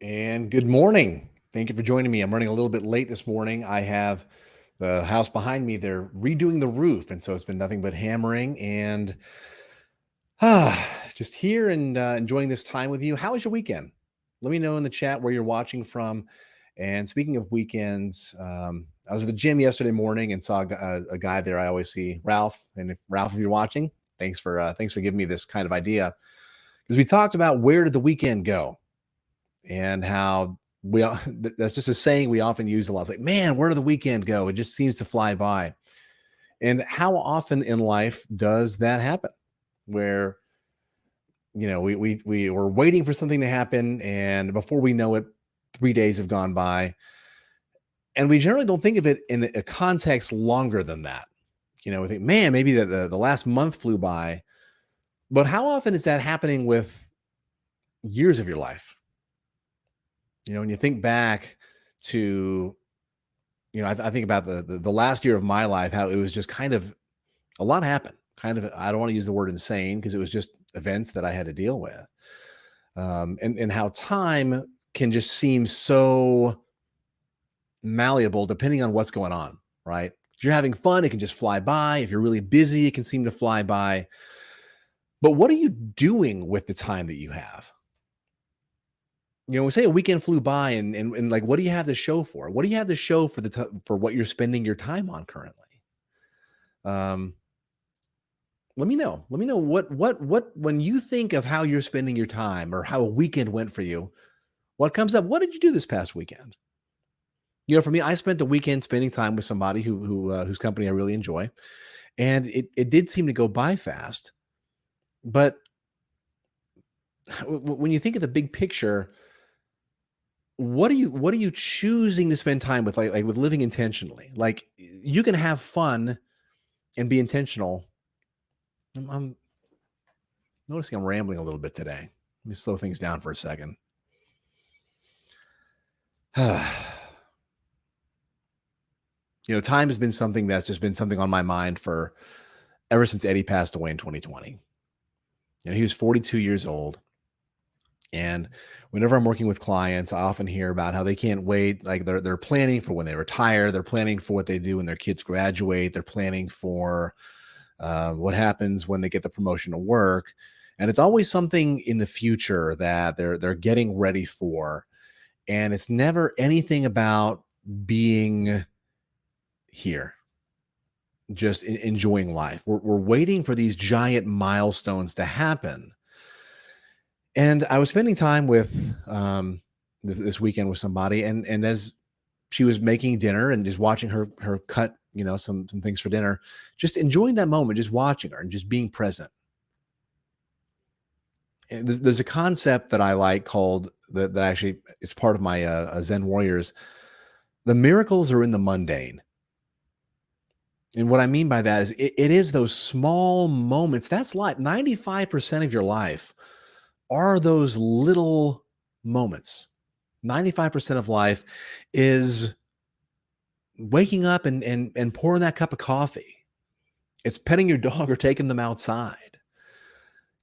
And good morning. Thank you for joining me. I'm running a little bit late this morning. I have the house behind me. They're redoing the roof. And so it's been nothing but hammering and just here and enjoying this time with you. How was your weekend? Let me know in the chat where you're watching from. And speaking of weekends, I was at the gym yesterday morning and saw a guy there I always see, Ralph. And if Ralph, if you're watching, thanks for giving me this kind of idea because we talked about where did the weekend go and how that's just a saying we often use a lot. It's like, man, where did the weekend go? It just seems to fly by. And how often in life does that happen? Where we were waiting for something to happen, and before we know it, 3 days have gone by, and we generally don't think of it in a context longer than that. We think, man, maybe the last month flew by, but how often is that happening with years of your life? When you think back to I think about the last year of my life, how it was just kind of a lot happened. Kind of, I don't want to use the word insane because it was just events that I had to deal with, and how time can just seem so malleable depending on what's going on. Right? If you're having fun, it can just fly by. If you're really busy, it can seem to fly by. But what are you doing with the time that you have? We say a weekend flew by, and like, what do you have to show for? What do you have to show for for what you're spending your time on currently? Um, Let me know. Let me know what when you think of how you're spending your time or how a weekend went for you, what comes up? What did you do this past weekend? For me, I spent the weekend spending time with somebody whose company I really enjoy, and it did seem to go by fast. But when you think of the big picture, what are you choosing to spend time with, like with living intentionally? Like, you can have fun and be intentional. I'm noticing I'm rambling a little bit today. Let me slow things down for a second. Time has been something that's just been something on my mind for ever since Eddie passed away in 2020. He was 42 years old. And whenever I'm working with clients, I often hear about how they can't wait. Like, they're planning for when they retire. They're planning for what they do when their kids graduate. They're planning for what happens when they get the promotion to work. And it's always something in the future that they're getting ready for. And it's never anything about being here, just enjoying life. We're waiting for these giant milestones to happen. And I was spending time with this weekend with somebody, and as she was making dinner and just watching her cut, some things for dinner, just enjoying that moment, just watching her and just being present. And there's a concept that I like called that actually it's part of my Zen Warriors. The miracles are in the mundane. And what I mean by that is it is those small moments. That's life. 95% of your life are those little moments. 95% of life is waking up and pouring that cup of coffee. It's petting your dog or taking them outside.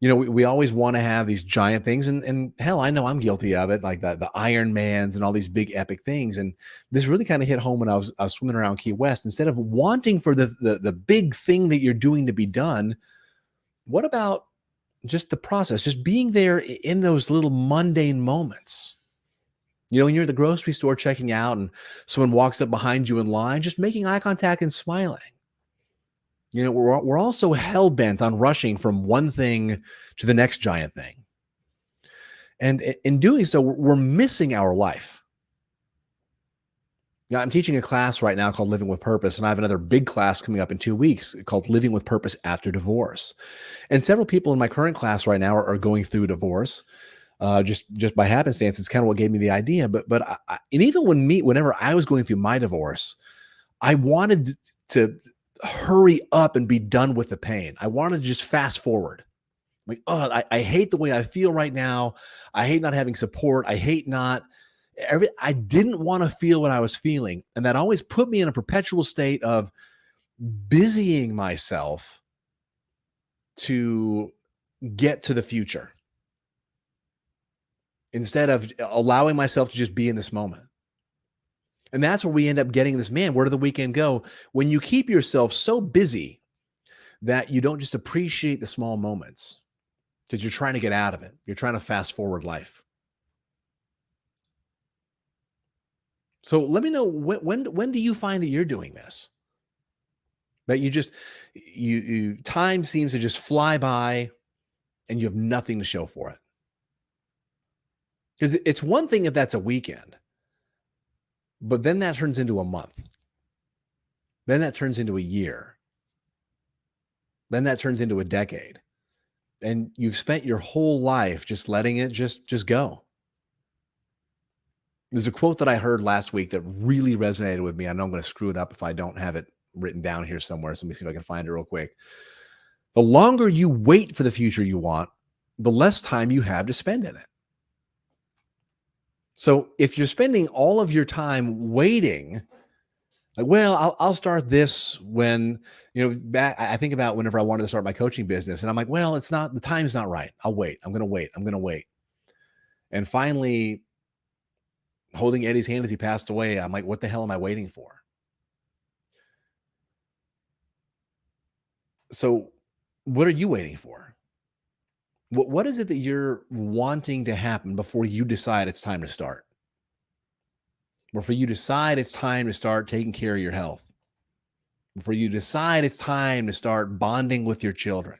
We always want to have these giant things, and hell, I know I'm guilty of it, like the Iron Mans and all these big epic things. And this really kind of hit home when I was swimming around Key West. Instead of wanting for the big thing that you're doing to be done, what about just the process, just being there in those little mundane moments? When you're at the grocery store checking out and someone walks up behind you in line, just making eye contact and smiling. We're also hell bent on rushing from one thing to the next giant thing. And in doing so, we're missing our life. Now, I'm teaching a class right now called Living with Purpose, and I have another big class coming up in 2 weeks called Living with Purpose After Divorce. And several people in my current class right now are going through divorce. Just by happenstance, it's kind of what gave me the idea. And even whenever I was going through my divorce, I wanted to hurry up and be done with the pain. I wanted to just fast forward. Like, oh, I hate the way I feel right now. I hate not having support. I hate not I didn't want to feel what I was feeling. And that always put me in a perpetual state of busying myself to get to the future. instead of allowing myself to just be in this moment. And that's where we end up getting this, man, where did the weekend go? When you keep yourself so busy that you don't just appreciate the small moments because you're trying to get out of it. You're trying to fast forward life. So let me know, when do you find that you're doing this? That you just you time seems to just fly by and you have nothing to show for it. Because it's one thing if that's a weekend, but then that turns into a month. Then that turns into a year. Then that turns into a decade. And you've spent your whole life just letting it just go. There's a quote that I heard last week that really resonated with me. I know I'm going to screw it up if I don't have it written down here somewhere. So let me see if I can find it real quick. The longer you wait for the future you want, the less time you have to spend in it. So if you're spending all of your time waiting, like, well, I'll start this when, back, I think about whenever I wanted to start my coaching business, and I'm like, well, the time's not right. I'll wait. I'm going to wait. I'm going to wait. And finally, holding Eddie's hand as he passed away, I'm like, what the hell am I waiting for? So what are you waiting for? What is it that you're wanting to happen before you decide it's time to start? Before you decide it's time to start taking care of your health? Before you decide it's time to start bonding with your children?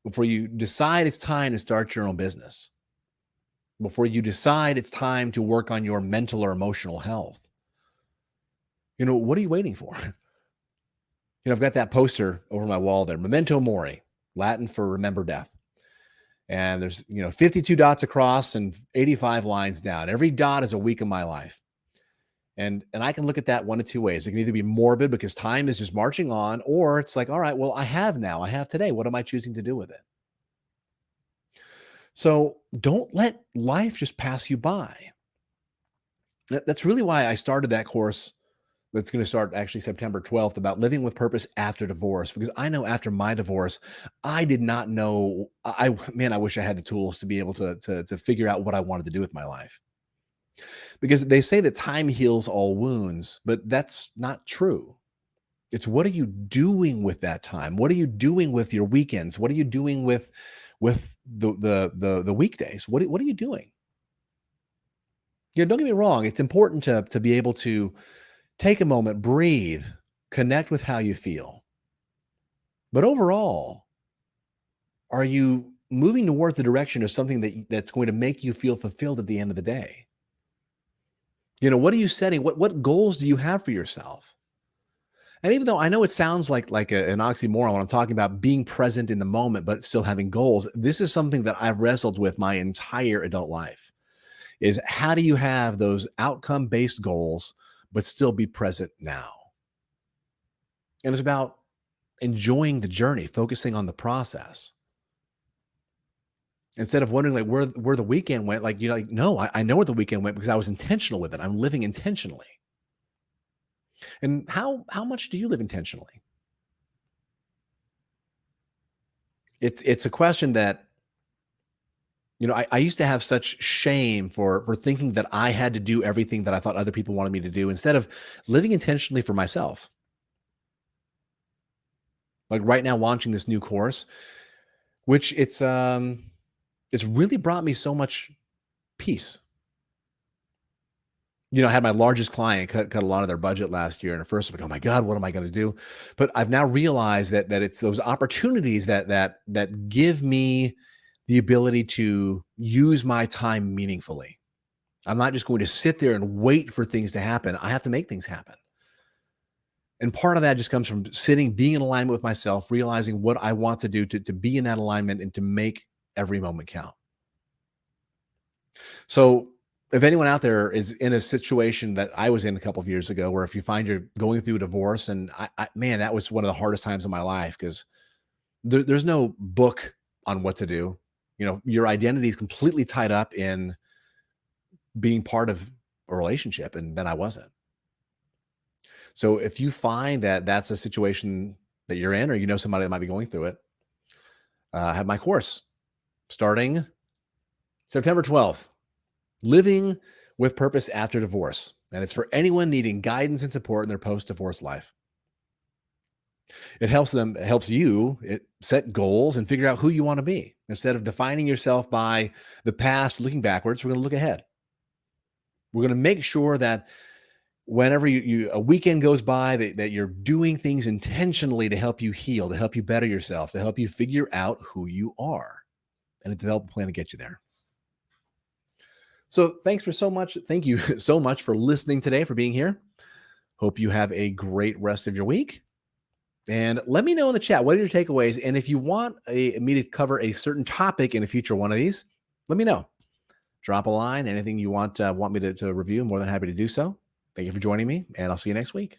Before you decide it's time to start your own business? Before you decide it's time to work on your mental or emotional health? What are you waiting for? I've got that poster over my wall there, Memento Mori, Latin for remember death. And there's, 52 dots across and 85 lines down. Every dot is a week of my life. And I can look at that one of two ways. It can either be morbid because time is just marching on, or it's like, all right, well, I have today. What am I choosing to do with it? So don't let life just pass you by. That's really why I started that course that's going to start actually September 12th about living with purpose after divorce, because I know after my divorce, I did not know. I wish I had the tools to be able to figure out what I wanted to do with my life. Because they say that time heals all wounds, but that's not true. It's what are you doing with that time? What are you doing with your weekends? What are you doing with the weekdays? What are you doing? Don't get me wrong. It's important to be able to take a moment, breathe, connect with how you feel. But overall, are you moving towards the direction of something that's going to make you feel fulfilled at the end of the day? What are you setting? What goals do you have for yourself? And even though I know it sounds like an oxymoron when I'm talking about being present in the moment, but still having goals, this is something that I've wrestled with my entire adult life. Is how do you have those outcome-based goals, but still be present now? And it's about enjoying the journey, focusing on the process. Instead of wondering like where the weekend went, no, I know where the weekend went because I was intentional with it. I'm living intentionally. And how much do you live intentionally? It's a question that, I used to have such shame for thinking that I had to do everything that I thought other people wanted me to do instead of living intentionally for myself. Like right now, launching this new course, which it's really brought me so much peace. I had my largest client cut a lot of their budget last year, and at first I'm like, oh my God, what am I going to do? But I've now realized that it's those opportunities that give me the ability to use my time meaningfully. I'm not just going to sit there and wait for things to happen. I have to make things happen. And part of that just comes from being in alignment with myself, realizing what I want to do to be in that alignment and to make every moment count. So if anyone out there is in a situation that I was in a couple of years ago, where if you find you're going through a divorce, and man, that was one of the hardest times of my life because there's no book on what to do. Your identity is completely tied up in being part of a relationship, and then I wasn't. So if you find that that's a situation that you're in, or somebody that might be going through it, I have my course starting September 12th, living with purpose after divorce. And it's for anyone needing guidance and support in their post-divorce life. It helps you set goals and figure out who you want to be. Instead of defining yourself by the past, looking backwards, we're going to look ahead. We're going to make sure that whenever a weekend goes by, that you're doing things intentionally to help you heal, to help you better yourself, to help you figure out who you are, and to develop a plan to get you there. So thank you so much for listening today, for being here. Hope you have a great rest of your week. And let me know in the chat, what are your takeaways? And if you want me to cover a certain topic in a future one of these, let me know. Drop a line, anything you want me to review, I'm more than happy to do so. Thank you for joining me, and I'll see you next week.